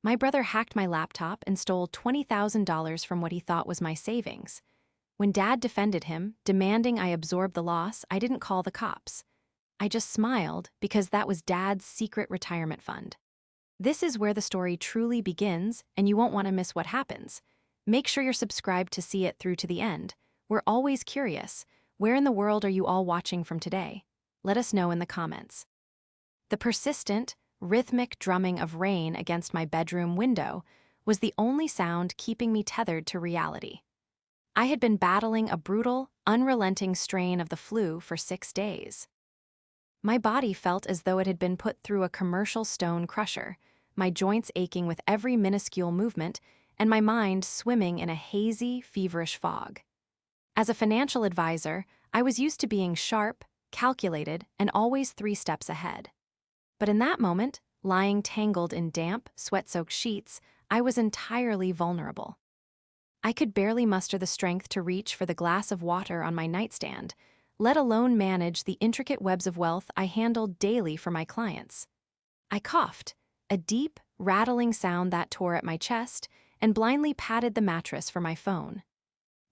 My brother hacked my laptop and stole $20,000 from what he thought was my savings. When Dad defended him, demanding I absorb the loss, I didn't call the cops. I just smiled because that was Dad's secret retirement fund. This is where the story truly begins, and you won't want to miss what happens. Make sure you're subscribed to see it through to the end. We're always curious. Where in the world are you all watching from today? Let us know in the comments. The persistent, rhythmic drumming of rain against my bedroom window was the only sound keeping me tethered to reality. I had been battling a brutal, unrelenting strain of the flu for 6 days. My body felt as though it had been put through a commercial stone crusher, my joints aching with every minuscule movement, and my mind swimming in a hazy, feverish fog. As a financial advisor, I was used to being sharp, calculated, and always 3 steps ahead. But in that moment, lying tangled in damp, sweat-soaked sheets, I was entirely vulnerable. I could barely muster the strength to reach for the glass of water on my nightstand, let alone manage the intricate webs of wealth I handled daily for my clients. I coughed, a deep, rattling sound that tore at my chest, and blindly patted the mattress for my phone.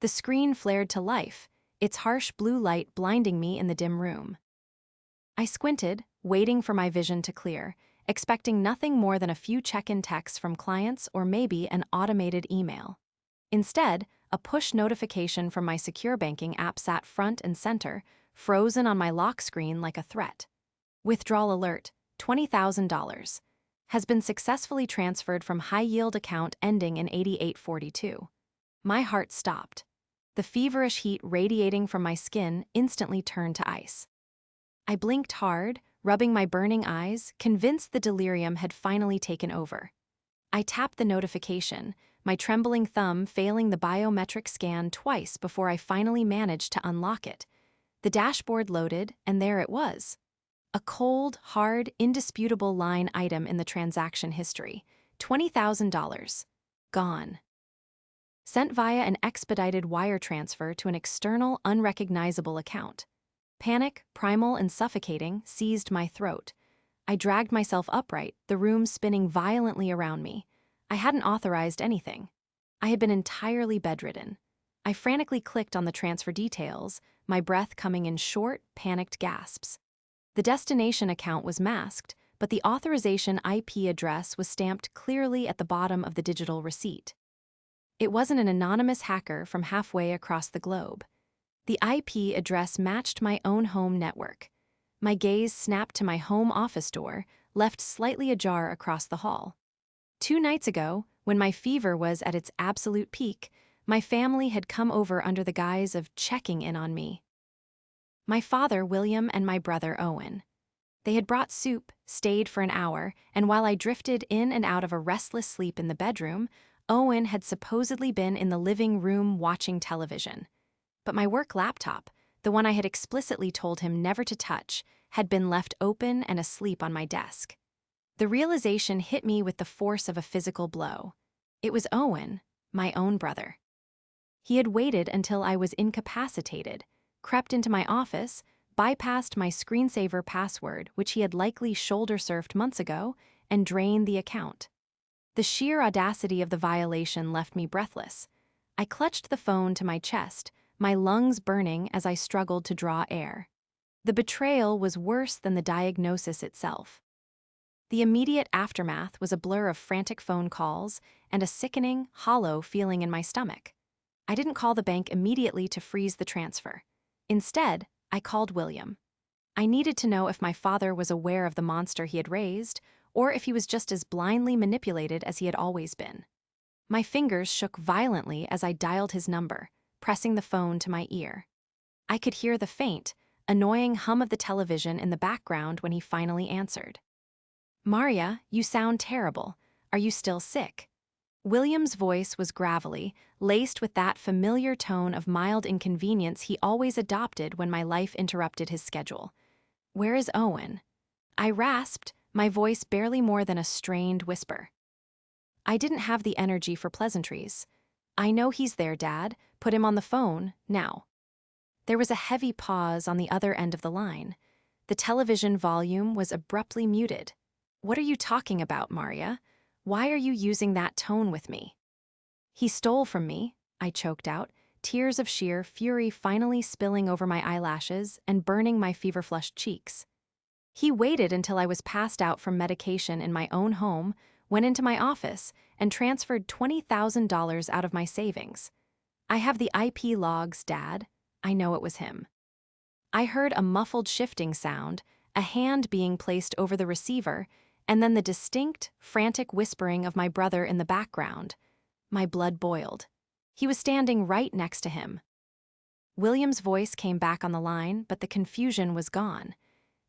The screen flared to life, its harsh blue light blinding me in the dim room. I squinted, waiting for my vision to clear, expecting nothing more than a few check-in texts from clients or maybe an automated email. Instead, a push notification from my secure banking app sat front and center, frozen on my lock screen like a threat. Withdrawal alert, $20,000. Has been successfully transferred from high-yield account ending in 8842. My heart stopped. The feverish heat radiating from my skin instantly turned to ice. I blinked hard, rubbing my burning eyes, convinced the delirium had finally taken over. I tapped the notification, my trembling thumb failing the biometric scan twice before I finally managed to unlock it. The dashboard loaded, and there it was. A cold, hard, indisputable line item in the transaction history, $20,000. Gone. Sent via an expedited wire transfer to an external, unrecognizable account. Panic, primal and suffocating, seized my throat. I dragged myself upright, the room spinning violently around me. I hadn't authorized anything. I had been entirely bedridden. I frantically clicked on the transfer details, my breath coming in short, panicked gasps. The destination account was masked, but the authorization IP address was stamped clearly at the bottom of the digital receipt. It wasn't an anonymous hacker from halfway across the globe. The IP address matched my own home network. My gaze snapped to my home office door, left slightly ajar across the hall. 2 nights ago, when my fever was at its absolute peak, my family had come over under the guise of checking in on me. My father, William, and my brother, Owen. They had brought soup, stayed for an hour, and while I drifted in and out of a restless sleep in the bedroom, Owen had supposedly been in the living room watching television. But my work laptop, the one I had explicitly told him never to touch, had been left open and asleep on my desk. The realization hit me with the force of a physical blow. It was Owen, my own brother. He had waited until I was incapacitated, crept into my office, bypassed my screensaver password, which he had likely shoulder-surfed months ago, and drained the account. The sheer audacity of the violation left me breathless. I clutched the phone to my chest, my lungs burning as I struggled to draw air. The betrayal was worse than the diagnosis itself. The immediate aftermath was a blur of frantic phone calls and a sickening, hollow feeling in my stomach. I didn't call the bank immediately to freeze the transfer. Instead, I called William. I needed to know if my father was aware of the monster he had raised, or if he was just as blindly manipulated as he had always been. My fingers shook violently as I dialed his number, pressing the phone to my ear. I could hear the faint, annoying hum of the television in the background when he finally answered. "Maria, you sound terrible. Are you still sick?" William's voice was gravelly, laced with that familiar tone of mild inconvenience he always adopted when my life interrupted his schedule. "Where is Owen?" I rasped, my voice barely more than a strained whisper. I didn't have the energy for pleasantries. "I know he's there, Dad. Put him on the phone, now." There was a heavy pause on the other end of the line. The television volume was abruptly muted. "What are you talking about, Maria? Why are you using that tone with me? He stole from me, I choked out, tears of sheer fury finally spilling over my eyelashes and burning my fever-flushed cheeks. He waited until I was passed out from medication in my own home, went into my office, and transferred $20,000 out of my savings. I have the IP logs, Dad. I know it was him. I heard a muffled shifting sound, a hand being placed over the receiver, and then the distinct, frantic whispering of my brother in the background. My blood boiled. He was standing right next to him. William's voice came back on the line, but the confusion was gone.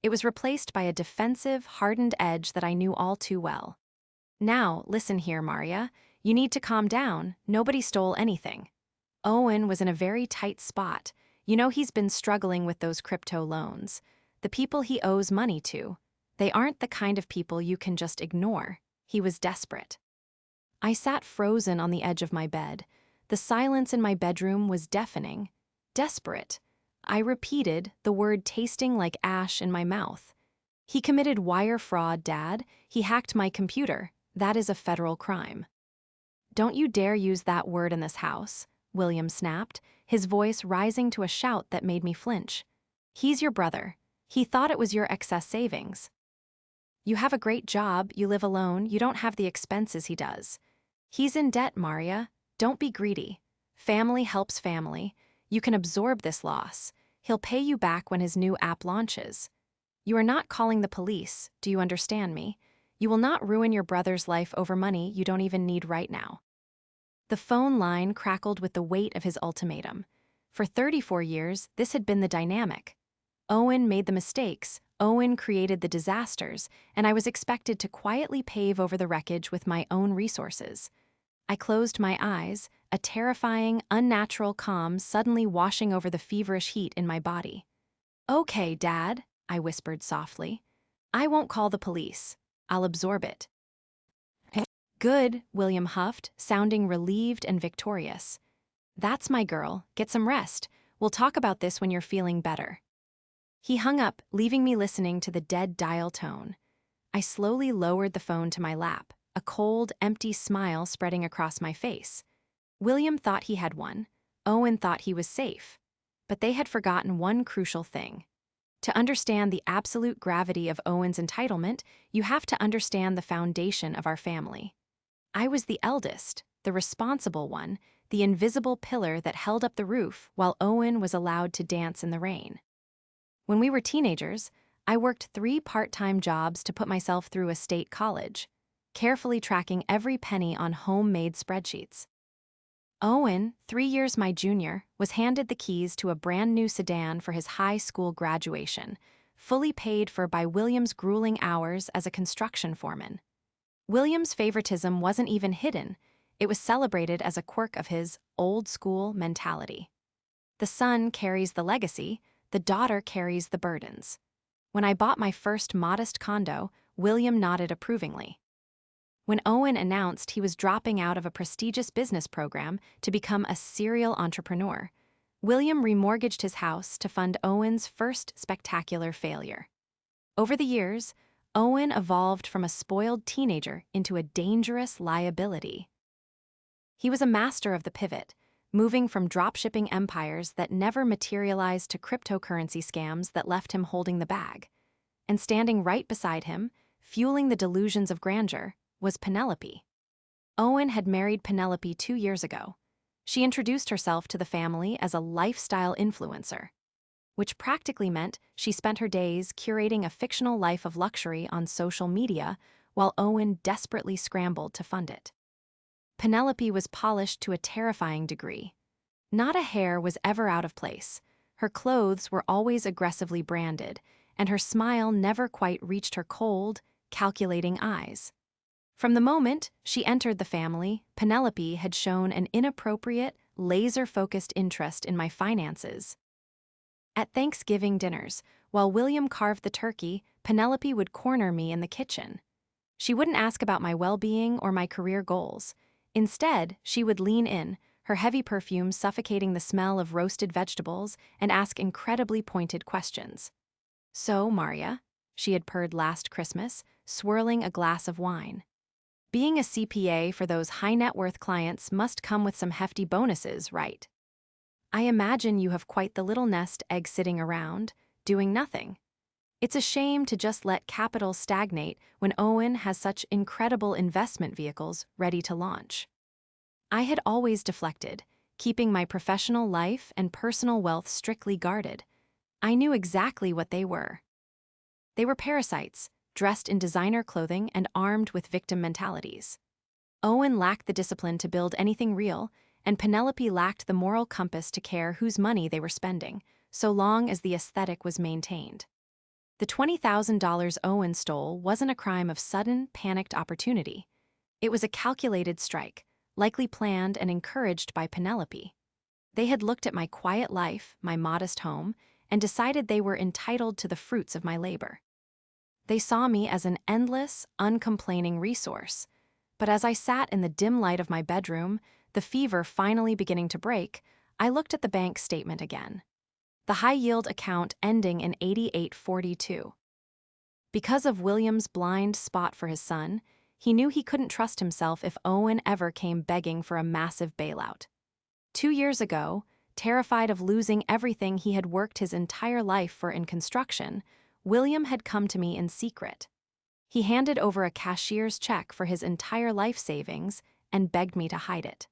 It was replaced by a defensive, hardened edge that I knew all too well. Now, listen here, Maria. You need to calm down. Nobody stole anything. Owen was in a very tight spot. You know he's been struggling with those crypto loans. The people he owes money to. They aren't the kind of people you can just ignore. He was desperate. I sat frozen on the edge of my bed. The silence in my bedroom was deafening. Desperate. I repeated, the word tasting like ash in my mouth. He committed wire fraud, Dad. He hacked my computer. That is a federal crime. Don't you dare use that word in this house, William snapped, his voice rising to a shout that made me flinch. He's your brother. He thought it was your excess savings. You have a great job, you live alone, you don't have the expenses he does. He's in debt, Maria. Don't be greedy. Family helps family. You can absorb this loss. He'll pay you back when his new app launches. You are not calling the police, do you understand me? You will not ruin your brother's life over money you don't even need right now. The phone line crackled with the weight of his ultimatum. For 34 years, this had been the dynamic. Owen made the mistakes, Owen created the disasters, and I was expected to quietly pave over the wreckage with my own resources. I closed my eyes, a terrifying, unnatural calm suddenly washing over the feverish heat in my body. Okay, Dad, I whispered softly. I won't call the police. I'll absorb it. Good, William huffed, sounding relieved and victorious. That's my girl. Get some rest. We'll talk about this when you're feeling better. He hung up, leaving me listening to the dead dial tone. I slowly lowered the phone to my lap, a cold, empty smile spreading across my face. William thought he had won. Owen thought he was safe. But they had forgotten one crucial thing. To understand the absolute gravity of Owen's entitlement, you have to understand the foundation of our family. I was the eldest, the responsible one, the invisible pillar that held up the roof while Owen was allowed to dance in the rain. When we were teenagers, I worked 3 part-time jobs to put myself through a state college, carefully tracking every penny on homemade spreadsheets. Owen, 3 years my junior, was handed the keys to a brand new sedan for his high school graduation, fully paid for by William's grueling hours as a construction foreman. William's favoritism wasn't even hidden. It was celebrated as a quirk of his old-school mentality. The son carries the legacy, the daughter carries the burdens. When I bought my first modest condo, William nodded approvingly. When Owen announced he was dropping out of a prestigious business program to become a serial entrepreneur, William remortgaged his house to fund Owen's first spectacular failure. Over the years, Owen evolved from a spoiled teenager into a dangerous liability. He was a master of the pivot, moving from dropshipping empires that never materialized to cryptocurrency scams that left him holding the bag. And standing right beside him, fueling the delusions of grandeur, was Penelope. Owen had married Penelope 2 years ago. She introduced herself to the family as a lifestyle influencer, which practically meant she spent her days curating a fictional life of luxury on social media while Owen desperately scrambled to fund it. Penelope was polished to a terrifying degree. Not a hair was ever out of place. Her clothes were always aggressively branded, and her smile never quite reached her cold, calculating eyes. From the moment she entered the family, Penelope had shown an inappropriate, laser-focused interest in my finances. At Thanksgiving dinners, while William carved the turkey, Penelope would corner me in the kitchen. She wouldn't ask about my well-being or my career goals. Instead, she would lean in, her heavy perfume suffocating the smell of roasted vegetables, and ask incredibly pointed questions. So, Maria, she had purred last Christmas, swirling a glass of wine. Being a CPA for those high net worth clients must come with some hefty bonuses, right? I imagine you have quite the little nest egg sitting around, doing nothing. It's a shame to just let capital stagnate when Owen has such incredible investment vehicles ready to launch. I had always deflected, keeping my professional life and personal wealth strictly guarded. I knew exactly what they were. They were parasites, dressed in designer clothing and armed with victim mentalities. Owen lacked the discipline to build anything real, and Penelope lacked the moral compass to care whose money they were spending, so long as the aesthetic was maintained. The $20,000 Owen stole wasn't a crime of sudden, panicked opportunity. It was a calculated strike, likely planned and encouraged by Penelope. They had looked at my quiet life, my modest home, and decided they were entitled to the fruits of my labor. They saw me as an endless, uncomplaining resource. But as I sat in the dim light of my bedroom, the fever finally beginning to break, I looked at the bank statement again. The high-yield account ending in 8842. Because of William's blind spot for his son, he knew he couldn't trust himself if Owen ever came begging for a massive bailout. 2 years ago, terrified of losing everything he had worked his entire life for in construction, William had come to me in secret. He handed over a cashier's check for his entire life savings and begged me to hide it.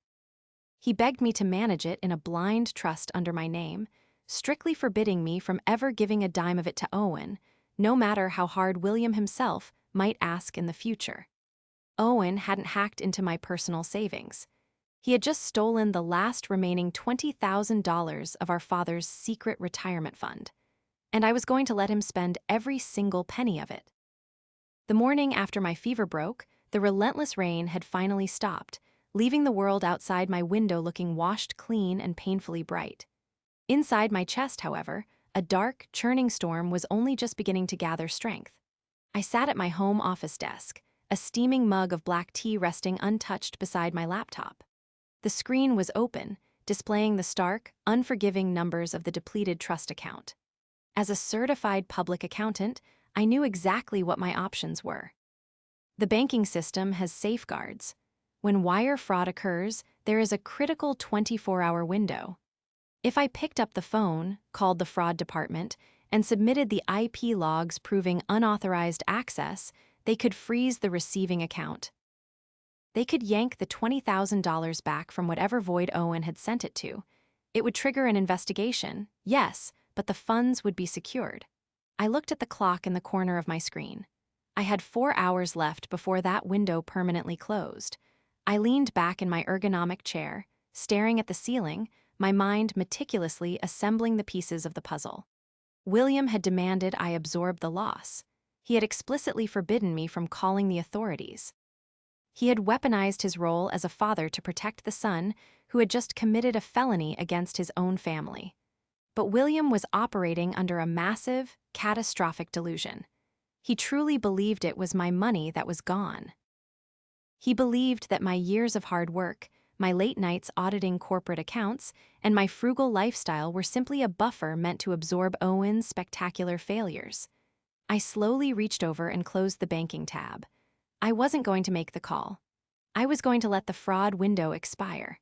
He begged me to manage it in a blind trust under my name, strictly forbidding me from ever giving a dime of it to Owen, no matter how hard William himself might ask in the future. Owen hadn't hacked into my personal savings. He had just stolen the last remaining $20,000 of our father's secret retirement fund, and I was going to let him spend every single penny of it. The morning after my fever broke, the relentless rain had finally stopped, leaving the world outside my window looking washed clean and painfully bright. Inside my chest, however, a dark, churning storm was only just beginning to gather strength. I sat at my home office desk, a steaming mug of black tea resting untouched beside my laptop. The screen was open, displaying the stark, unforgiving numbers of the depleted trust account. As a certified public accountant, I knew exactly what my options were. The banking system has safeguards. When wire fraud occurs, there is a critical 24-hour window. If I picked up the phone, called the fraud department, and submitted the IP logs proving unauthorized access, they could freeze the receiving account. They could yank the $20,000 back from whatever void Owen had sent it to. It would trigger an investigation, yes, but the funds would be secured. I looked at the clock in the corner of my screen. I had 4 hours left before that window permanently closed. I leaned back in my ergonomic chair, staring at the ceiling, my mind meticulously assembling the pieces of the puzzle. William had demanded I absorb the loss. He had explicitly forbidden me from calling the authorities. He had weaponized his role as a father to protect the son who had just committed a felony against his own family. But William was operating under a massive, catastrophic delusion. He truly believed it was my money that was gone. He believed that my years of hard work, my late nights auditing corporate accounts, and my frugal lifestyle were simply a buffer meant to absorb Owen's spectacular failures. I slowly reached over and closed the banking tab. I wasn't going to make the call. I was going to let the fraud window expire.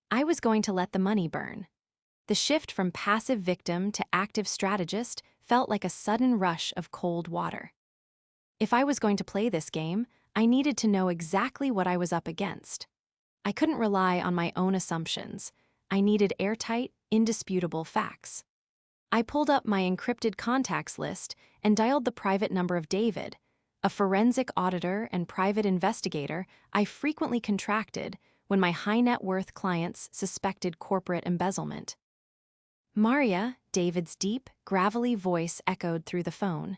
I was going to let the money burn. The shift from passive victim to active strategist felt like a sudden rush of cold water. If I was going to play this game, I needed to know exactly what I was up against. I couldn't rely on my own assumptions. I needed airtight, indisputable facts. I pulled up my encrypted contacts list and dialed the private number of David, a forensic auditor and private investigator I frequently contracted when my high-net-worth clients suspected corporate embezzlement. "Maria," David's deep, gravelly voice echoed through the phone.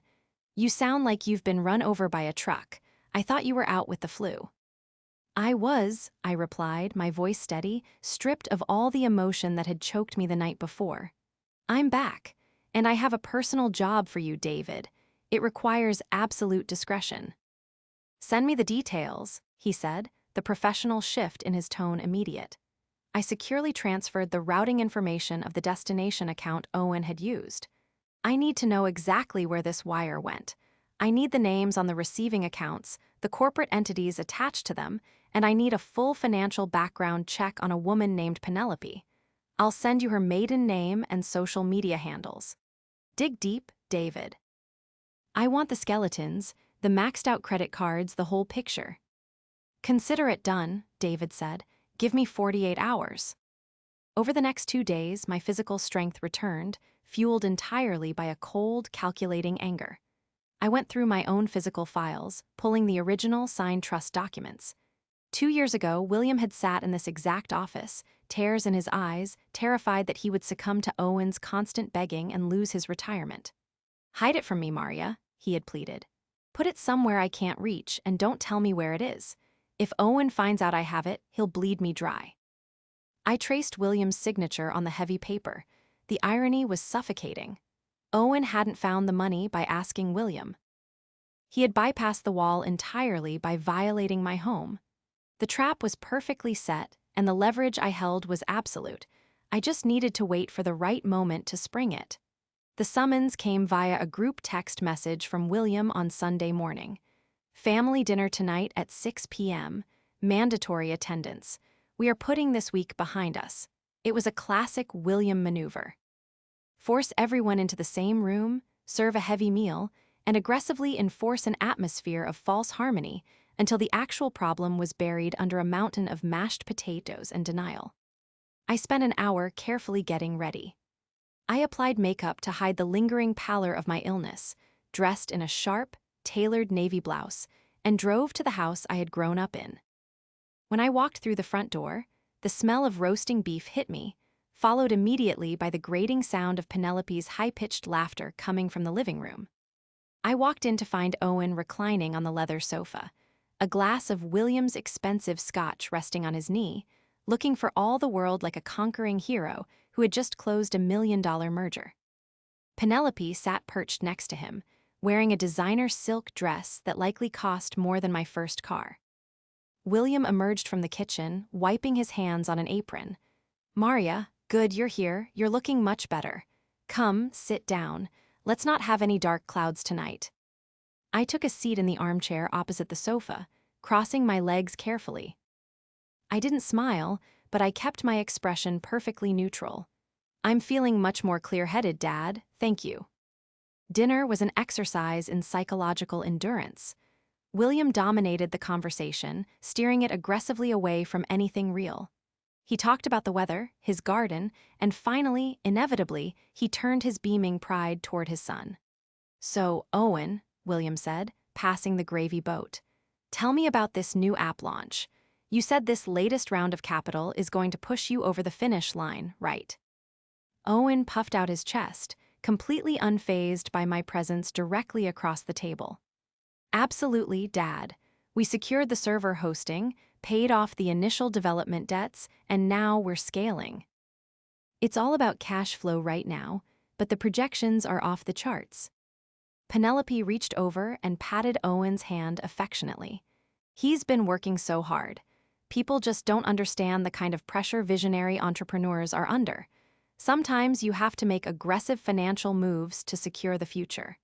"You sound like you've been run over by a truck. I thought you were out with the flu." "I was," I replied, my voice steady, stripped of all the emotion that had choked me the night before. "I'm back, and I have a personal job for you, David. It requires absolute discretion." "Send me the details," he said, the professional shift in his tone immediate. I securely transferred the routing information of the destination account Owen had used. "I need to know exactly where this wire went. I need the names on the receiving accounts, the corporate entities attached to them, and I need a full financial background check on a woman named Penelope. I'll send you her maiden name and social media handles. Dig deep, David. I want the skeletons, the maxed out credit cards, the whole picture. Consider it done, David said. Give me 48 hours. Over the next 2 days, my physical strength returned, fueled entirely by a cold, calculating anger. I went through my own physical files, pulling the original signed trust documents. 2 years ago, William had sat in this exact office, tears in his eyes, terrified that he would succumb to Owen's constant begging and lose his retirement. "Hide it from me, Maria," he had pleaded. "Put it somewhere I can't reach, and don't tell me where it is. If Owen finds out I have it, he'll bleed me dry." I traced William's signature on the heavy paper. The irony was suffocating. Owen hadn't found the money by asking William. He had bypassed the wall entirely by violating my home. The trap was perfectly set, and the leverage I held was absolute. I just needed to wait for the right moment to spring it. The summons came via a group text message from William on Sunday morning. "Family dinner tonight at 6 p.m. Mandatory attendance. We are putting this week behind us." It was a classic William maneuver. Force everyone into the same room, serve a heavy meal, and aggressively enforce an atmosphere of false harmony until the actual problem was buried under a mountain of mashed potatoes and denial. I spent an hour carefully getting ready. I applied makeup to hide the lingering pallor of my illness, dressed in a sharp, tailored navy blouse, and drove to the house I had grown up in. When I walked through the front door, the smell of roasting beef hit me, followed immediately by the grating sound of Penelope's high-pitched laughter coming from the living room. I walked in to find Owen reclining on the leather sofa, a glass of William's expensive scotch resting on his knee, looking for all the world like a conquering hero who had just closed a $1 million merger. Penelope sat perched next to him, wearing a designer silk dress that likely cost more than my first car. William emerged from the kitchen, wiping his hands on an apron. "Maria, good you're here, you're looking much better. Come, sit down. Let's not have any dark clouds tonight." I took a seat in the armchair opposite the sofa, crossing my legs carefully. I didn't smile, but I kept my expression perfectly neutral. "I'm feeling much more clear-headed, Dad, thank you." Dinner was an exercise in psychological endurance. William dominated the conversation, steering it aggressively away from anything real. He talked about the weather, his garden, and finally, inevitably, he turned his beaming pride toward his son. "So, Owen," William said, passing the gravy boat, "tell me about this new app launch. You said this latest round of capital is going to push you over the finish line, right?" Owen puffed out his chest, completely unfazed by my presence directly across the table. "Absolutely, Dad. We secured the server hosting, paid off the initial development debts, and now we're scaling. It's all about cash flow right now, but the projections are off the charts." Penelope reached over and patted Owen's hand affectionately. "He's been working so hard. People just don't understand the kind of pressure visionary entrepreneurs are under. Sometimes you have to make aggressive financial moves to secure the future."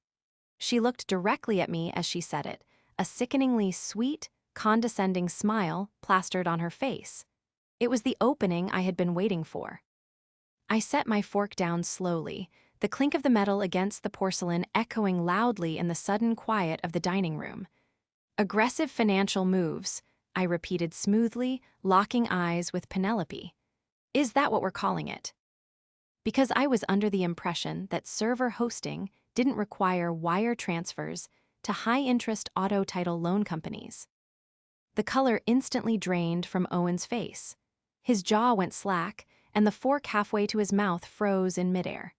She looked directly at me as she said it, a sickeningly sweet, condescending smile plastered on her face. It was the opening I had been waiting for. I set my fork down slowly, the clink of the metal against the porcelain echoing loudly in the sudden quiet of the dining room. "Aggressive financial moves," I repeated smoothly, locking eyes with Penelope. "Is that what we're calling it?" Because I was under the impression that server hosting didn't require wire transfers to high-interest auto title loan companies. The color instantly drained from Owen's face. His jaw went slack, and the fork halfway to his mouth froze in midair.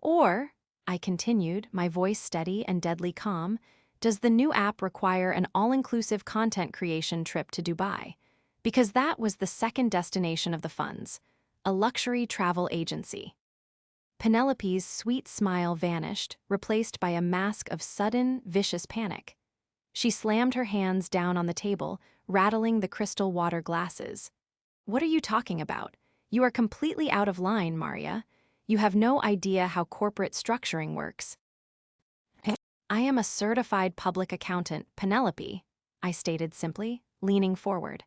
"Or," I continued, my voice steady and deadly calm, "does the new app require an all-inclusive content creation trip to Dubai? Because that was the second destination of the funds, a luxury travel agency." Penelope's sweet smile vanished, replaced by a mask of sudden, vicious panic. She slammed her hands down on the table, rattling the crystal water glasses. "What are you talking about? You are completely out of line, Maria. You have no idea how corporate structuring works." "I am a certified public accountant, Penelope," I stated simply, leaning forward.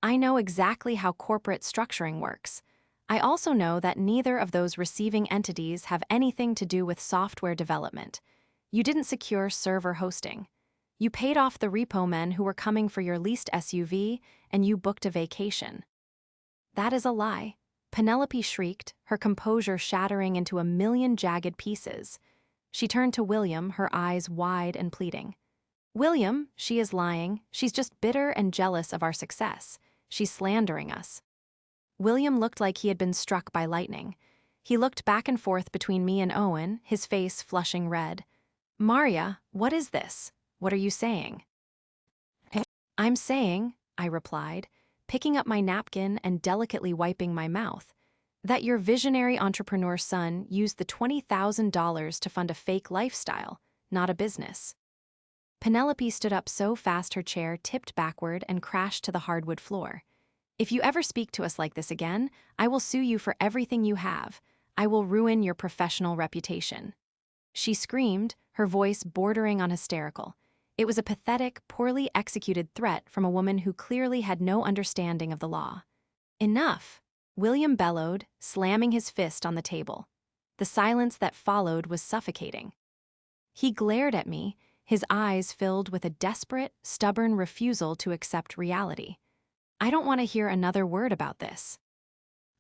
I know exactly how corporate structuring works. I also know that neither of those receiving entities have anything to do with software development. You didn't secure server hosting. You paid off the repo men who were coming for your leased SUV, and you booked a vacation. That is a lie. Penelope shrieked, her composure shattering into a million jagged pieces. She turned to William, her eyes wide and pleading. William, she is lying. She's just bitter and jealous of our success. She's slandering us. William looked like he had been struck by lightning. He looked back and forth between me and Owen, his face flushing red. Maria, what is this? What are you saying? I'm saying, I replied, picking up my napkin and delicately wiping my mouth, that your visionary entrepreneur son used the $20,000 to fund a fake lifestyle, not a business. Penelope stood up so fast her chair tipped backward and crashed to the hardwood floor. If you ever speak to us like this again, I will sue you for everything you have. I will ruin your professional reputation. She screamed, her voice bordering on hysterical. It was a pathetic, poorly executed threat from a woman who clearly had no understanding of the law. Enough! William bellowed, slamming his fist on the table. The silence that followed was suffocating. He glared at me, his eyes filled with a desperate, stubborn refusal to accept reality. I don't want to hear another word about this.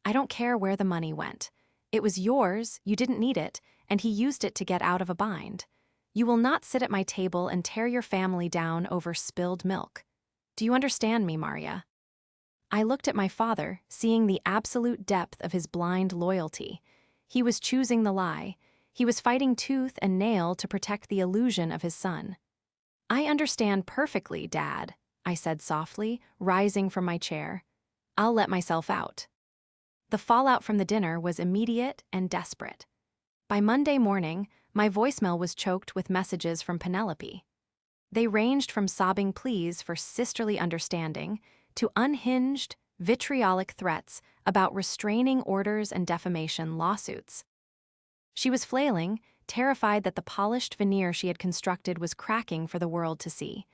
I don't care where the money went. It was yours, you didn't need it, and he used it to get out of a bind. You will not sit at my table and tear your family down over spilled milk. Do you understand me, Maria? I looked at my father, seeing the absolute depth of his blind loyalty. He was choosing the lie. He was fighting tooth and nail to protect the illusion of his son. I understand perfectly, Dad, I said softly, rising from my chair. I'll let myself out. The fallout from the dinner was immediate and desperate. By Monday morning, my voicemail was choked with messages from Penelope. They ranged from sobbing pleas for sisterly understanding to unhinged, vitriolic threats about restraining orders and defamation lawsuits. She was flailing, terrified that the polished veneer she had constructed was cracking for the world to see.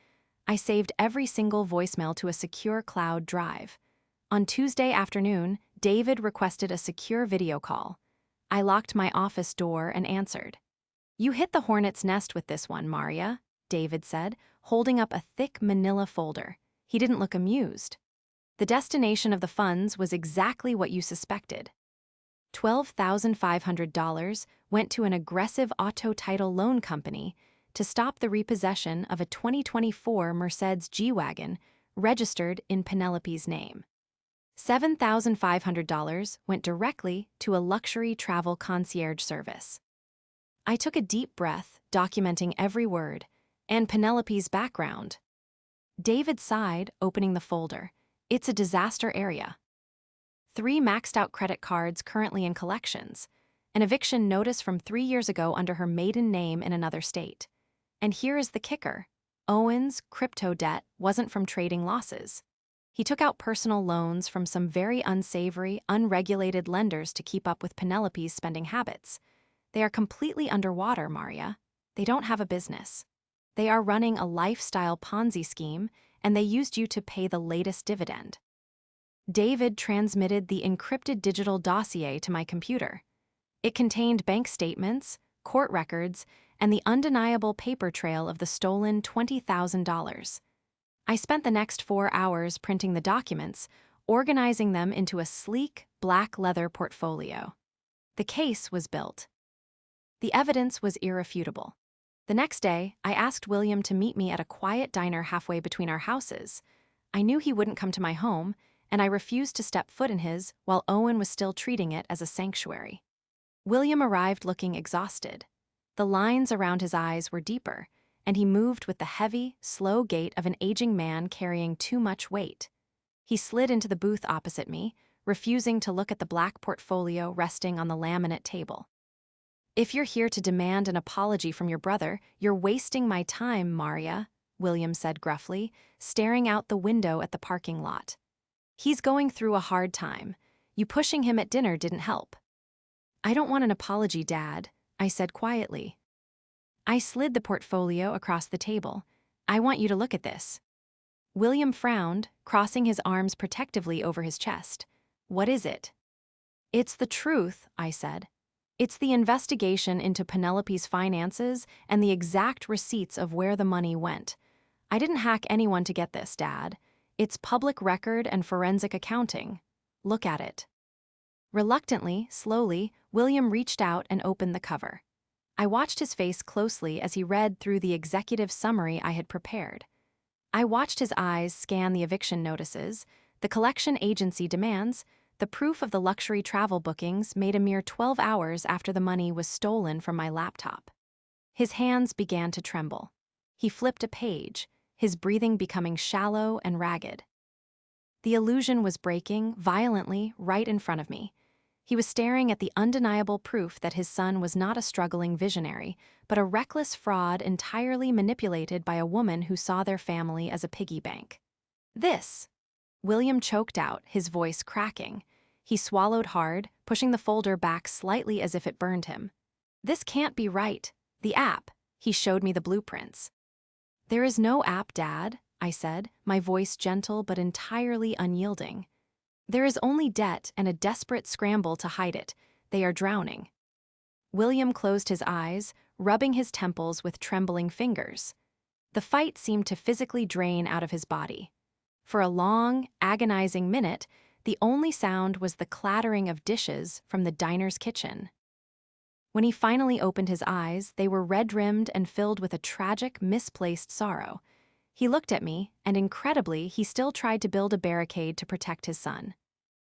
I saved every single voicemail to a secure cloud drive. On Tuesday afternoon, David requested a secure video call. I locked my office door and answered. You hit the hornet's nest with this one, Maria, David said, holding up a thick manila folder. He didn't look amused. The destination of the funds was exactly what you suspected. $12,500 went to an aggressive auto title loan company to stop the repossession of a 2024 Mercedes G-Wagon registered in Penelope's name. $7,500 went directly to a luxury travel concierge service. I took a deep breath, documenting every word, and Penelope's background. David sighed, opening the folder. It's a disaster area. 3 maxed-out credit cards currently in collections, an eviction notice from 3 years ago under her maiden name in another state. And here is the kicker. Owen's crypto debt wasn't from trading losses. He took out personal loans from some very unsavory, unregulated lenders to keep up with Penelope's spending habits. They are completely underwater, Maria. They don't have a business. They are running a lifestyle Ponzi scheme, and they used you to pay the latest dividend. David transmitted the encrypted digital dossier to my computer. It contained bank statements, court records, and the undeniable paper trail of the stolen $20,000. I spent the next 4 hours printing the documents, organizing them into a sleek, black leather portfolio. The case was built. The evidence was irrefutable. The next day, I asked William to meet me at a quiet diner halfway between our houses. I knew he wouldn't come to my home, and I refused to step foot in his while Owen was still treating it as a sanctuary. William arrived looking exhausted. The lines around his eyes were deeper, and he moved with the heavy, slow gait of an aging man carrying too much weight. He slid into the booth opposite me, refusing to look at the black portfolio resting on the laminate table. If you're here to demand an apology from your brother, you're wasting my time, Maria, William said gruffly, staring out the window at the parking lot. He's going through a hard time. You pushing him at dinner didn't help. I don't want an apology, Dad, I said quietly. I slid the portfolio across the table. I want you to look at this. William frowned, crossing his arms protectively over his chest. "What is it?" "It's the truth," I said. "It's the investigation into Penelope's finances and the exact receipts of where the money went. I didn't hack anyone to get this, Dad. It's public record and forensic accounting. Look at it." Reluctantly, slowly, William reached out and opened the cover. I watched his face closely as he read through the executive summary I had prepared. I watched his eyes scan the eviction notices, the collection agency demands, the proof of the luxury travel bookings made a mere 12 hours after the money was stolen from my laptop. His hands began to tremble. He flipped a page, his breathing becoming shallow and ragged. The illusion was breaking violently right in front of me. He was staring at the undeniable proof that his son was not a struggling visionary, but a reckless fraud entirely manipulated by a woman who saw their family as a piggy bank. "This," William choked out, his voice cracking. He swallowed hard, pushing the folder back slightly as if it burned him. "This can't be right. The app." He showed me the blueprints. "There is no app, Dad," I said, my voice gentle but entirely unyielding. "There is only debt and a desperate scramble to hide it. They are drowning." William closed his eyes, rubbing his temples with trembling fingers. The fight seemed to physically drain out of his body. For a long, agonizing minute, the only sound was the clattering of dishes from the diner's kitchen. When he finally opened his eyes, they were red-rimmed and filled with a tragic, misplaced sorrow. He looked at me, and incredibly, he still tried to build a barricade to protect his son.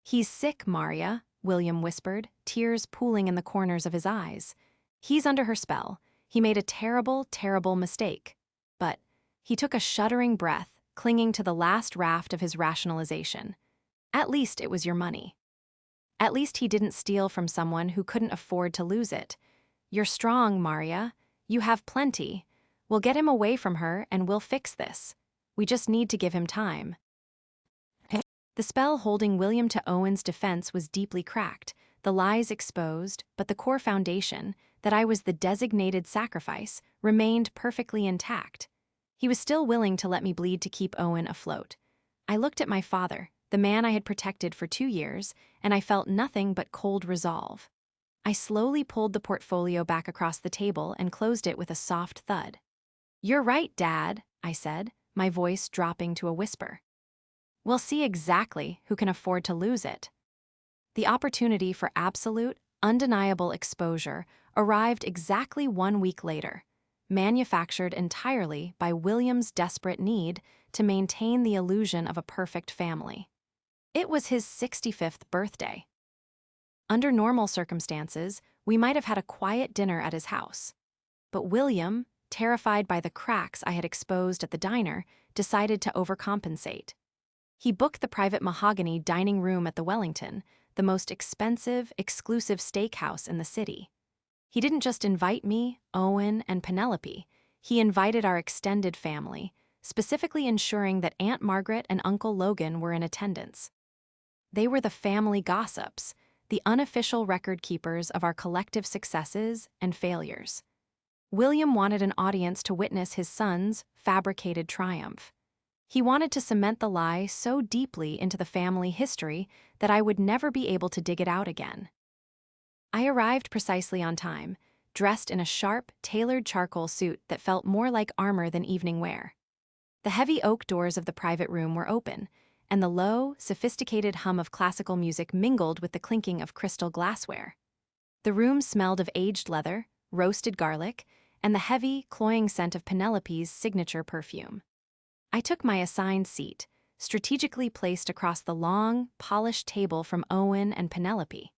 "He's sick, Maria," William whispered, tears pooling in the corners of his eyes. "He's under her spell. He made a terrible, terrible mistake." But he took a shuddering breath, clinging to the last raft of his rationalization. "At least it was your money. At least he didn't steal from someone who couldn't afford to lose it. You're strong, Maria. You have plenty. We'll get him away from her and we'll fix this. We just need to give him time." The spell holding William to Owen's defense was deeply cracked, the lies exposed, but the core foundation, that I was the designated sacrifice, remained perfectly intact. He was still willing to let me bleed to keep Owen afloat. I looked at my father, the man I had protected for 2 years, and I felt nothing but cold resolve. I slowly pulled the portfolio back across the table and closed it with a soft thud. "You're right, Dad," I said, my voice dropping to a whisper. "We'll see exactly who can afford to lose it." The opportunity for absolute, undeniable exposure arrived exactly 1 week later, manufactured entirely by William's desperate need to maintain the illusion of a perfect family. It was his 65th birthday. Under normal circumstances, we might have had a quiet dinner at his house. But William, terrified by the cracks I had exposed at the diner, decided to overcompensate. He booked the private mahogany dining room at the Wellington, the most expensive, exclusive steakhouse in the city. He didn't just invite me, Owen, and Penelope. He invited our extended family, specifically ensuring that Aunt Margaret and Uncle Logan were in attendance. They were the family gossips, the unofficial record keepers of our collective successes and failures. William wanted an audience to witness his son's fabricated triumph. He wanted to cement the lie so deeply into the family history that I would never be able to dig it out again. I arrived precisely on time, dressed in a sharp, tailored charcoal suit that felt more like armor than evening wear. The heavy oak doors of the private room were open, and the low, sophisticated hum of classical music mingled with the clinking of crystal glassware. The room smelled of aged leather, roasted garlic, and the heavy, cloying scent of Penelope's signature perfume. I took my assigned seat, strategically placed across the long, polished table from Owen and Penelope.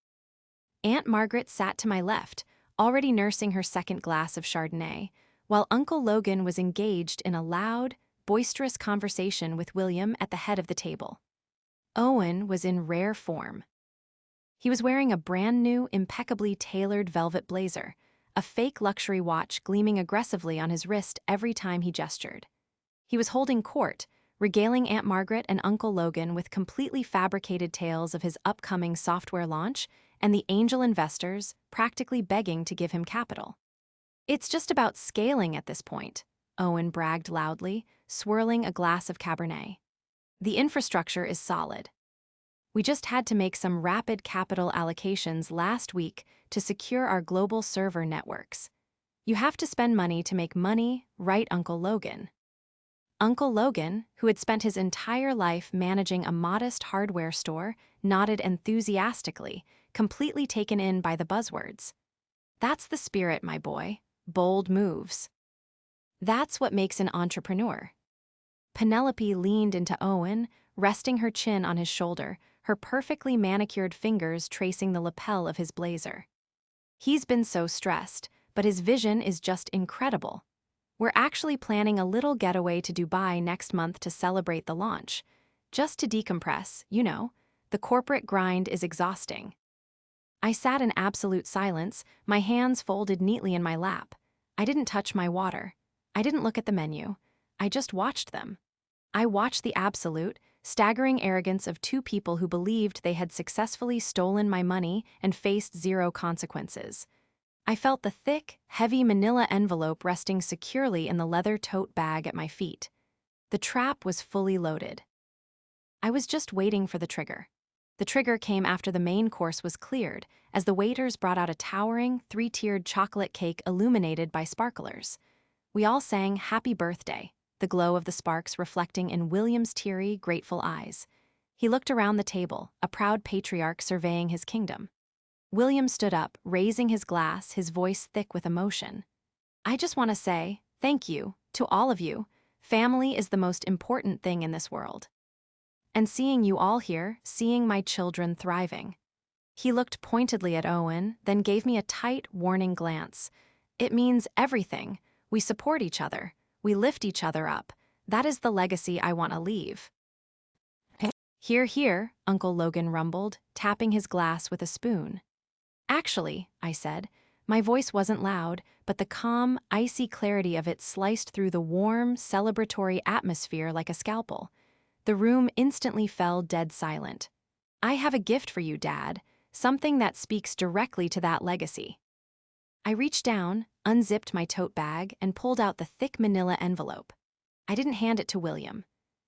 Aunt Margaret sat to my left, already nursing her second glass of Chardonnay, while Uncle Logan was engaged in a loud, boisterous conversation with William at the head of the table. Owen was in rare form. He was wearing a brand-new, impeccably tailored velvet blazer, a fake luxury watch gleaming aggressively on his wrist every time he gestured. He was holding court, regaling Aunt Margaret and Uncle Logan with completely fabricated tales of his upcoming software launch and the angel investors practically begging to give him capital. "It's just about scaling at this point," Owen bragged loudly, swirling a glass of Cabernet. The infrastructure is solid. We just had to make some rapid capital allocations last week to secure our global server networks. You have to spend money to make money, right, Uncle Logan? Uncle Logan, who had spent his entire life managing a modest hardware store, nodded enthusiastically, completely taken in by the buzzwords. That's the spirit, my boy. Bold moves. That's what makes an entrepreneur. Penelope leaned into Owen, resting her chin on his shoulder, her perfectly manicured fingers tracing the lapel of his blazer. He's been so stressed, but his vision is just incredible. We're actually planning a little getaway to Dubai next month to celebrate the launch. Just to decompress, you know. The corporate grind is exhausting. I sat in absolute silence, my hands folded neatly in my lap. I didn't touch my water. I didn't look at the menu. I just watched them. I watched the absolute, staggering arrogance of two people who believed they had successfully stolen my money and faced zero consequences. I felt the thick, heavy manila envelope resting securely in the leather tote bag at my feet. The trap was fully loaded. I was just waiting for the trigger. The trigger came after the main course was cleared, as the waiters brought out a towering, three-tiered chocolate cake illuminated by sparklers. We all sang Happy Birthday, the glow of the sparks reflecting in William's teary, grateful eyes. He looked around the table, a proud patriarch surveying his kingdom. William stood up, raising his glass, his voice thick with emotion. I just want to say, thank you, to all of you. Family is the most important thing in this world. And seeing you all here, seeing my children thriving. He looked pointedly at Owen, then gave me a tight, warning glance. It means everything. We support each other. We lift each other up. That is the legacy I want to leave. Hear, hear, Uncle Logan rumbled, tapping his glass with a spoon. Actually, I said, my voice wasn't loud, but the calm, icy clarity of it sliced through the warm, celebratory atmosphere like a scalpel. The room instantly fell dead silent. I have a gift for you, Dad, something that speaks directly to that legacy. I reached down, unzipped my tote bag, and pulled out the thick manila envelope. I didn't hand it to William.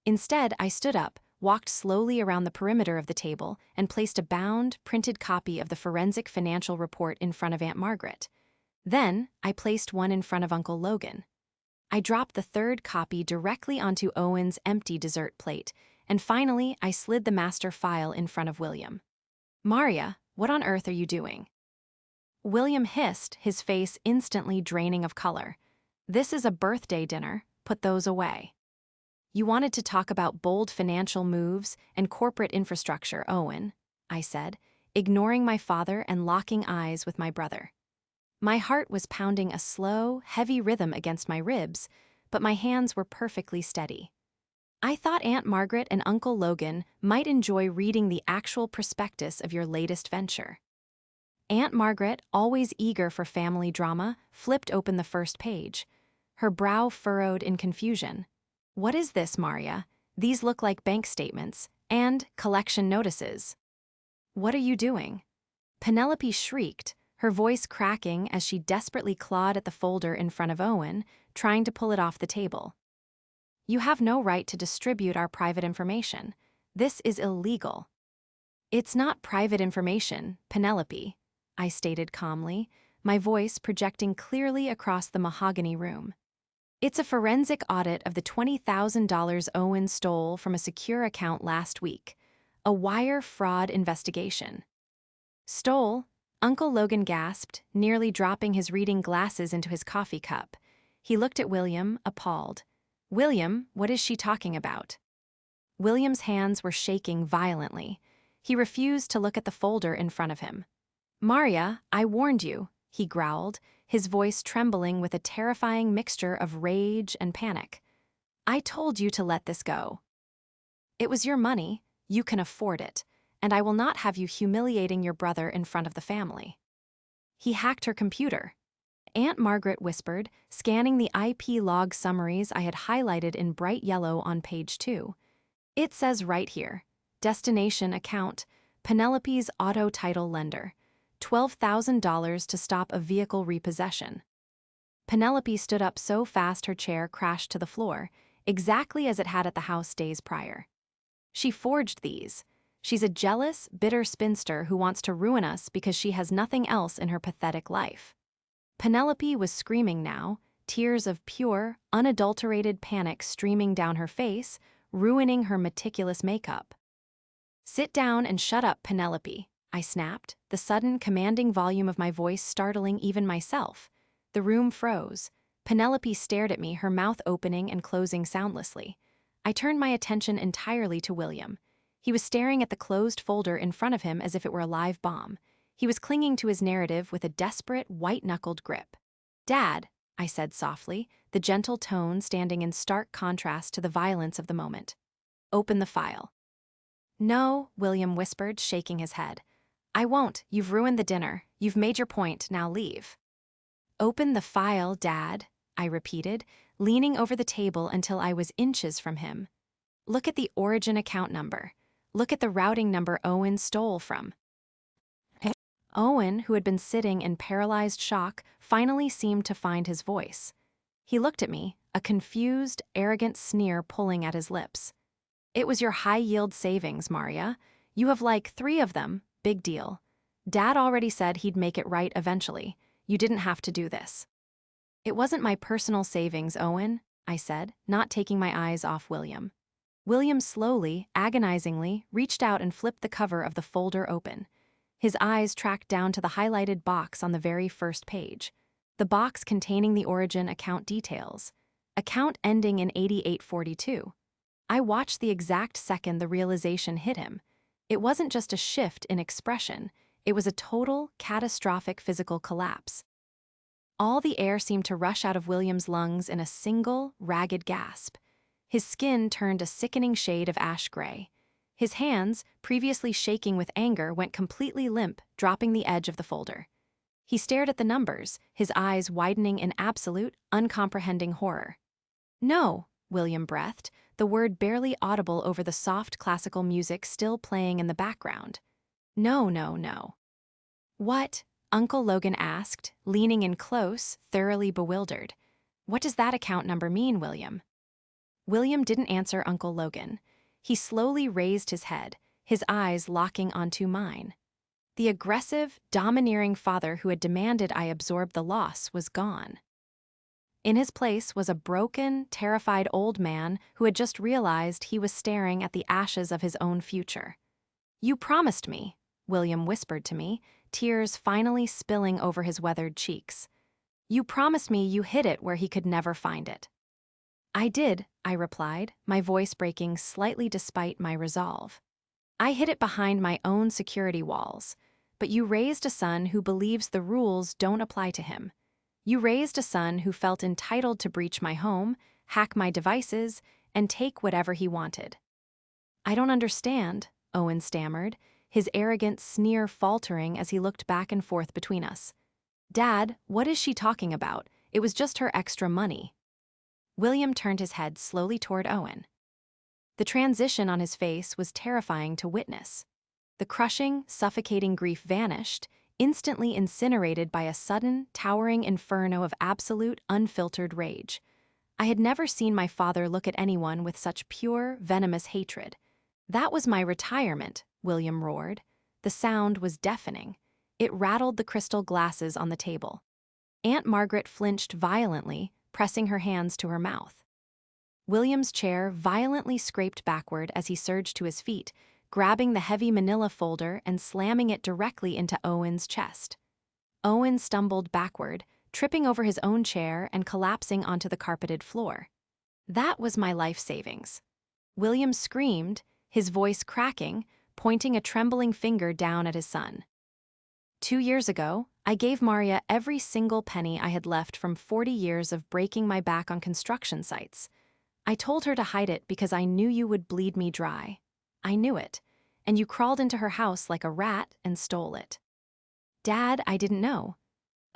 Instead, I stood up, walked slowly around the perimeter of the table, and placed a bound, printed copy of the forensic financial report in front of Aunt Margaret. Then, I placed one in front of Uncle Logan. I dropped the third copy directly onto Owen's empty dessert plate, and finally, I slid the master file in front of William. Maria, what on earth are you doing? William hissed, his face instantly draining of color. This is a birthday dinner. Put those away. You wanted to talk about bold financial moves and corporate infrastructure, Owen, I said, ignoring my father and locking eyes with my brother. My heart was pounding a slow, heavy rhythm against my ribs, but my hands were perfectly steady. I thought Aunt Margaret and Uncle Logan might enjoy reading the actual prospectus of your latest venture. Aunt Margaret, always eager for family drama, flipped open the first page. Her brow furrowed in confusion. What is this, Maria? These look like bank statements and collection notices. What are you doing? Penelope shrieked, her voice cracking as she desperately clawed at the folder in front of Owen, trying to pull it off the table. You have no right to distribute our private information. This is illegal. It's not private information, Penelope, I stated calmly, my voice projecting clearly across the mahogany room. It's a forensic audit of the $20,000 Owen stole from a secure account last week. A wire fraud investigation. Stole? Uncle Logan gasped, nearly dropping his reading glasses into his coffee cup. He looked at William, appalled. William, what is she talking about? William's hands were shaking violently. He refused to look at the folder in front of him. Maria, I warned you, he growled, his voice trembling with a terrifying mixture of rage and panic. I told you to let this go. It was your money, you can afford it, and I will not have you humiliating your brother in front of the family. He hacked her computer. Aunt Margaret whispered, scanning the IP log summaries I had highlighted in bright yellow on page 2. It says right here, destination account, Penelope's auto title lender. $12,000 to stop a vehicle repossession. Penelope stood up so fast her chair crashed to the floor, exactly as it had at the house days prior. She forged these. She's a jealous, bitter spinster who wants to ruin us because she has nothing else in her pathetic life. Penelope was screaming now, tears of pure, unadulterated panic streaming down her face, ruining her meticulous makeup. "Sit down and shut up, Penelope," I snapped, the sudden, commanding volume of my voice startling even myself. The room froze. Penelope stared at me, her mouth opening and closing soundlessly. I turned my attention entirely to William. He was staring at the closed folder in front of him as if it were a live bomb. He was clinging to his narrative with a desperate, white-knuckled grip. "Dad," I said softly, the gentle tone standing in stark contrast to the violence of the moment. "Open the file." "No," William whispered, shaking his head. "I won't. You've ruined the dinner. You've made your point. Now leave." "Open the file, Dad," I repeated, leaning over the table until I was inches from him. "Look at the origin account number. Look at the routing number Owen stole from." Owen, who had been sitting in paralyzed shock, finally seemed to find his voice. He looked at me, a confused, arrogant sneer pulling at his lips. "It was your high-yield savings, Maria. You have like 3 of them. Big deal. Dad already said he'd make it right eventually. You didn't have to do this." "It wasn't my personal savings, Owen," I said, not taking my eyes off William. William slowly, agonizingly, reached out and flipped the cover of the folder open. His eyes tracked down to the highlighted box on the very first page. The box containing the origin account details. Account ending in 8842. I watched the exact second the realization hit him. It wasn't just a shift in expression, it was a total, catastrophic physical collapse. All the air seemed to rush out of William's lungs in a single, ragged gasp. His skin turned a sickening shade of ash gray. His hands, previously shaking with anger, went completely limp, dropping the edge of the folder. He stared at the numbers, his eyes widening in absolute, uncomprehending horror. "No," William breathed, the word barely audible over the soft classical music still playing in the background. "No, no, no." "What?" Uncle Logan asked, leaning in close, thoroughly bewildered. "What does that account number mean, William?" William didn't answer Uncle Logan. He slowly raised his head, his eyes locking onto mine. The aggressive, domineering father who had demanded I absorb the loss was gone. In his place was a broken, terrified old man who had just realized he was staring at the ashes of his own future. "You promised me," William whispered to me, tears finally spilling over his weathered cheeks. "You promised me you hid it where he could never find it." "I did," I replied, my voice breaking slightly despite my resolve. "I hid it behind my own security walls. But you raised a son who believes the rules don't apply to him. You raised a son who felt entitled to breach my home, hack my devices, and take whatever he wanted." "I don't understand," Owen stammered, his arrogant sneer faltering as he looked back and forth between us. "Dad, what is she talking about? It was just her extra money." William turned his head slowly toward Owen. The transition on his face was terrifying to witness. The crushing, suffocating grief vanished, instantly incinerated by a sudden, towering inferno of absolute, unfiltered rage. I had never seen my father look at anyone with such pure, venomous hatred. "That was my retirement," William roared. The sound was deafening. It rattled the crystal glasses on the table. Aunt Margaret flinched violently, pressing her hands to her mouth. William's chair violently scraped backward as he surged to his feet, grabbing the heavy manila folder and slamming it directly into Owen's chest. Owen stumbled backward, tripping over his own chair and collapsing onto the carpeted floor. That was my life savings. William screamed, his voice cracking, pointing a trembling finger down at his son. 2 years ago, I gave Maria every single penny I had left from 40 years of breaking my back on construction sites. I told her to hide it because I knew you would bleed me dry. I knew it, and you crawled into her house like a rat and stole it." "Dad, I didn't know."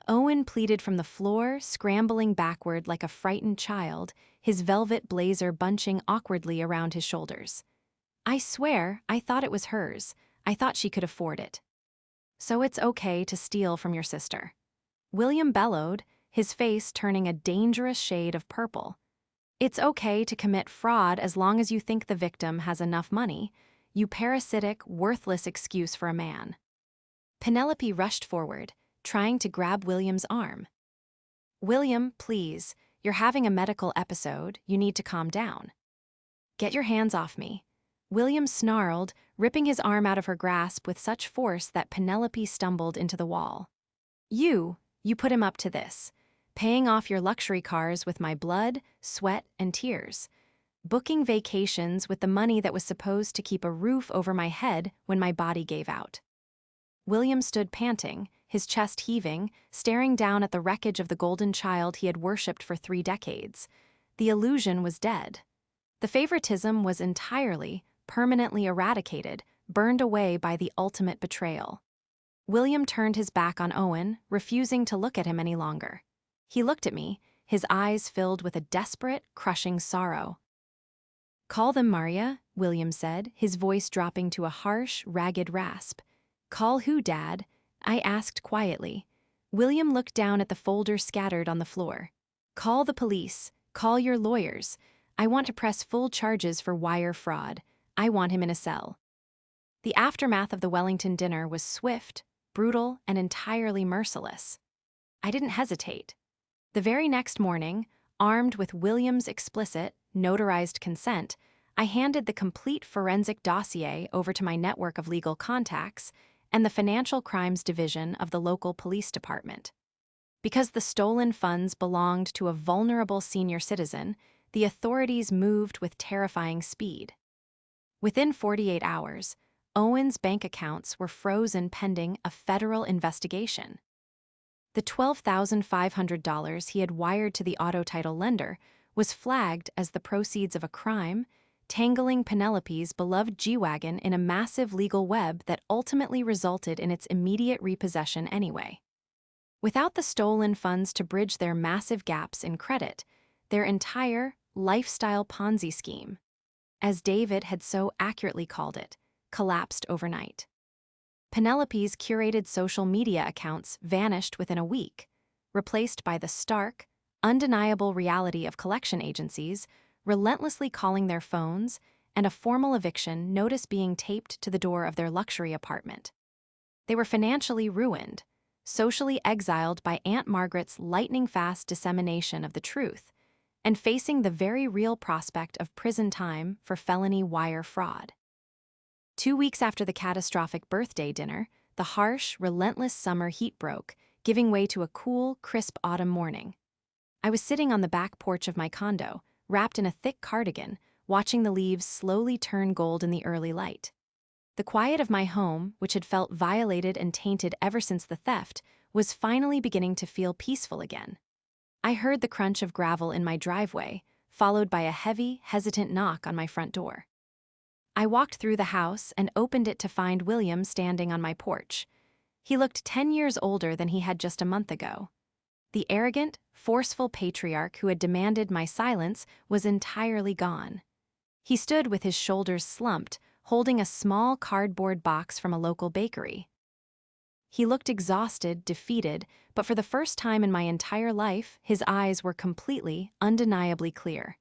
Owen pleaded from the floor, scrambling backward like a frightened child, his velvet blazer bunching awkwardly around his shoulders. "I swear, I thought it was hers. I thought she could afford it." "So it's okay to steal from your sister." William bellowed, his face turning a dangerous shade of purple. "It's okay to commit fraud as long as you think the victim has enough money, you parasitic, worthless excuse for a man." Penelope rushed forward, trying to grab William's arm. "William, please, you're having a medical episode, you need to calm down." "Get your hands off me." William snarled, ripping his arm out of her grasp with such force that Penelope stumbled into the wall. You put him up to this, paying off your luxury cars with my blood, sweat, and tears, booking vacations with the money that was supposed to keep a roof over my head when my body gave out. William stood panting, his chest heaving, staring down at the wreckage of the golden child he had worshipped for 3 decades. The illusion was dead. The favoritism was entirely, permanently eradicated, burned away by the ultimate betrayal. William turned his back on Owen, refusing to look at him any longer. He looked at me, his eyes filled with a desperate, crushing sorrow. "Call them, Maria," William said, his voice dropping to a harsh, ragged rasp. "Call who, Dad?" I asked quietly. William looked down at the folder scattered on the floor. "Call the police. Call your lawyers. I want to press full charges for wire fraud. I want him in a cell." The aftermath of the Wellington dinner was swift, brutal, and entirely merciless. I didn't hesitate. The very next morning, armed with William's explicit, notarized consent, I handed the complete forensic dossier over to my network of legal contacts and the Financial Crimes Division of the local police department. Because the stolen funds belonged to a vulnerable senior citizen, the authorities moved with terrifying speed. Within 48 hours, Owen's bank accounts were frozen pending a federal investigation. The $12,500 he had wired to the auto title lender was flagged as the proceeds of a crime, tangling Penelope's beloved G-Wagon in a massive legal web that ultimately resulted in its immediate repossession anyway. Without the stolen funds to bridge their massive gaps in credit, their entire lifestyle Ponzi scheme, as David had so accurately called it, collapsed overnight. Penelope's curated social media accounts vanished within a week, replaced by the stark, undeniable reality of collection agencies relentlessly calling their phones and a formal eviction notice being taped to the door of their luxury apartment. They were financially ruined, socially exiled by Aunt Margaret's lightning-fast dissemination of the truth, and facing the very real prospect of prison time for felony wire fraud. 2 weeks after the catastrophic birthday dinner, the harsh, relentless summer heat broke, giving way to a cool, crisp autumn morning. I was sitting on the back porch of my condo, wrapped in a thick cardigan, watching the leaves slowly turn gold in the early light. The quiet of my home, which had felt violated and tainted ever since the theft, was finally beginning to feel peaceful again. I heard the crunch of gravel in my driveway, followed by a heavy, hesitant knock on my front door. I walked through the house and opened it to find William standing on my porch. He looked 10 years older than he had just a month ago. The arrogant, forceful patriarch who had demanded my silence was entirely gone. He stood with his shoulders slumped, holding a small cardboard box from a local bakery. He looked exhausted, defeated, but for the first time in my entire life, his eyes were completely, undeniably clear.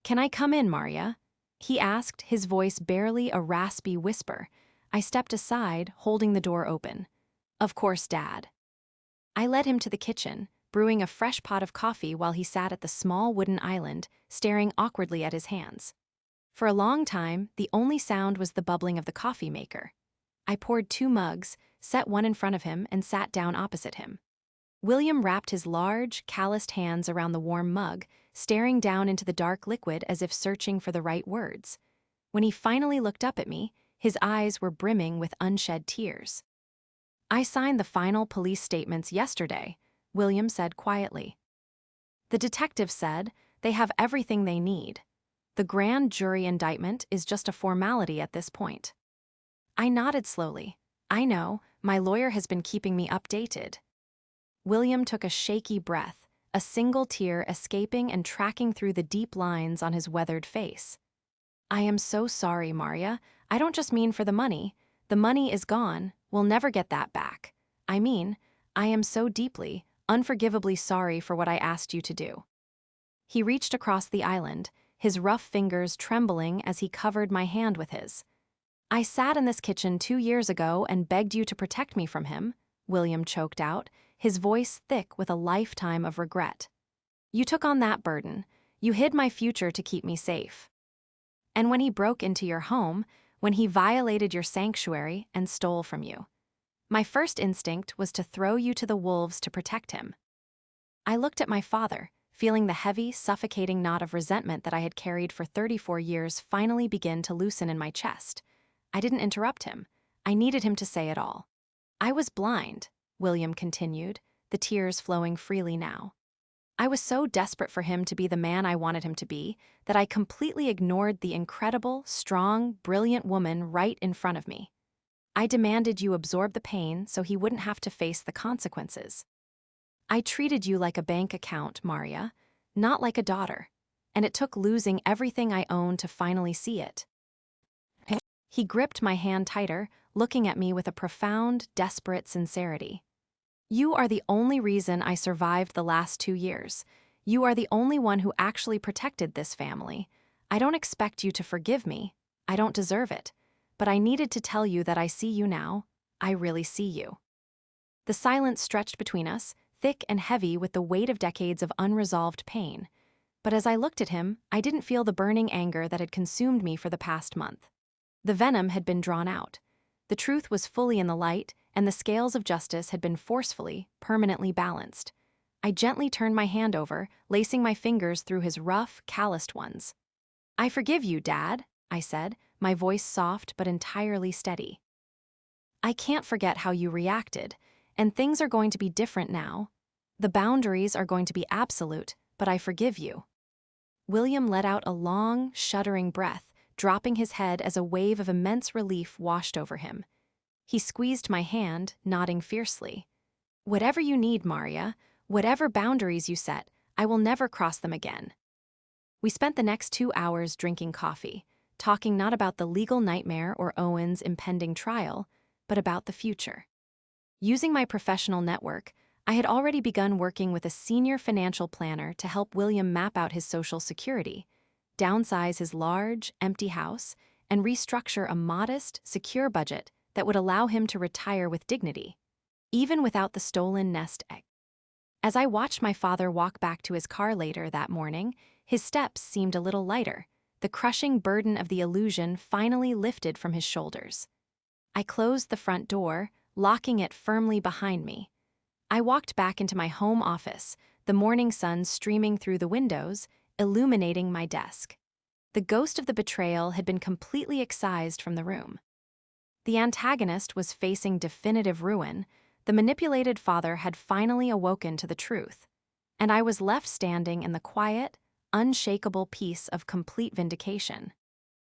"Can I come in, Maria?" he asked, his voice barely a raspy whisper. I stepped aside, holding the door open. "Of course, Dad." I led him to the kitchen, brewing a fresh pot of coffee while he sat at the small wooden island, staring awkwardly at his hands. For a long time, the only sound was the bubbling of the coffee maker. I poured 2 mugs, set one in front of him, and sat down opposite him. William wrapped his large, calloused hands around the warm mug, staring down into the dark liquid as if searching for the right words. When he finally looked up at me, his eyes were brimming with unshed tears. "I signed the final police statements yesterday," William said quietly. "The detective said they have everything they need. The grand jury indictment is just a formality at this point." I nodded slowly. "I know, my lawyer has been keeping me updated." William took a shaky breath, a single tear escaping and tracking through the deep lines on his weathered face. "I am so sorry, Maria. I don't just mean for the money. The money is gone. We'll never get that back. I mean, I am so deeply, unforgivably sorry for what I asked you to do." He reached across the island, his rough fingers trembling as he covered my hand with his. "I sat in this kitchen 2 years ago and begged you to protect me from him," William choked out, his voice thick with a lifetime of regret. "You took on that burden. You hid my future to keep me safe. And when he broke into your home, when he violated your sanctuary and stole from you, my first instinct was to throw you to the wolves to protect him." I looked at my father, feeling the heavy, suffocating knot of resentment that I had carried for 34 years finally begin to loosen in my chest. I didn't interrupt him. I needed him to say it all. "I was blind," William continued, the tears flowing freely now. "I was so desperate for him to be the man I wanted him to be that I completely ignored the incredible, strong, brilliant woman right in front of me. I demanded you absorb the pain so he wouldn't have to face the consequences. I treated you like a bank account, Maria, not like a daughter, and it took losing everything I owned to finally see it." He gripped my hand tighter, looking at me with a profound, desperate sincerity. "You are the only reason I survived the last 2 years. You are the only one who actually protected this family. I don't expect you to forgive me. I don't deserve it. But I needed to tell you that I see you now. I really see you." The silence stretched between us, thick and heavy with the weight of decades of unresolved pain. But as I looked at him, I didn't feel the burning anger that had consumed me for the past month. The venom had been drawn out. The truth was fully in the light, and the scales of justice had been forcefully, permanently balanced. I gently turned my hand over, lacing my fingers through his rough, calloused ones. "I forgive you, Dad," I said, my voice soft but entirely steady. "I can't forget how you reacted, and things are going to be different now. The boundaries are going to be absolute, but I forgive you." William let out a long, shuddering breath, dropping his head as a wave of immense relief washed over him. He squeezed my hand, nodding fiercely. "Whatever you need, Maria, whatever boundaries you set, I will never cross them again." We spent the next 2 hours drinking coffee, talking not about the legal nightmare or Owen's impending trial, but about the future. Using my professional network, I had already begun working with a senior financial planner to help William map out his Social Security, downsize his large, empty house, and restructure a modest, secure budget that would allow him to retire with dignity, even without the stolen nest egg. As I watched my father walk back to his car later that morning, his steps seemed a little lighter, the crushing burden of the illusion finally lifted from his shoulders. I closed the front door, locking it firmly behind me. I walked back into my home office, the morning sun streaming through the windows, illuminating my desk. The ghost of the betrayal had been completely excised from the room. The antagonist was facing definitive ruin, the manipulated father had finally awoken to the truth, and I was left standing in the quiet, unshakable peace of complete vindication.